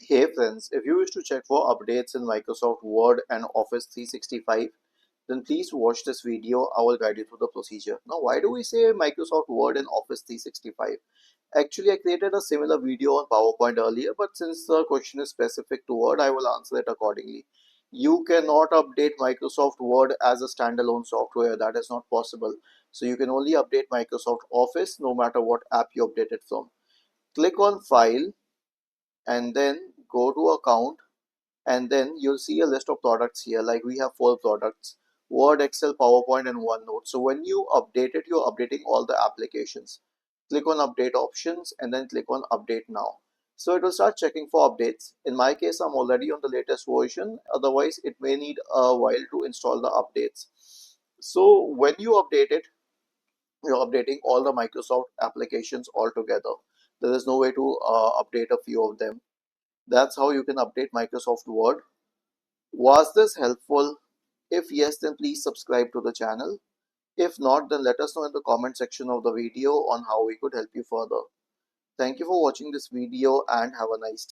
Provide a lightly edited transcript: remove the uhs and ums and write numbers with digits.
Hey friends, if you wish to check for updates in Microsoft Word and Office 365, then please watch this video. I will guide you through the procedure. Now, why do we say Microsoft Word and Office 365? Actually, I created a similar video on PowerPoint earlier, but since the question is specific to Word, I will answer it accordingly. You cannot update Microsoft Word as a standalone software. That is not possible. So you can only update Microsoft Office no matter what app you update it from. Click on File and then go to Account, and then you'll see a list of products here. Like we have 4 products: Word, Excel, PowerPoint, and OneNote. So when you update it, you're updating all the applications. Click on Update Options and then click on Update Now. So it will start checking for updates. In my case, I'm already on the latest version. Otherwise, it may need a while to install the updates. So when you update it, you're updating all the Microsoft applications all together. There is no way to update a few of them. That's how you can update Microsoft Word. Was this helpful? If yes, then please subscribe to the channel. If not, then let us know in the comment section of the video on how we could help you further. Thank you for watching this video and have a nice day.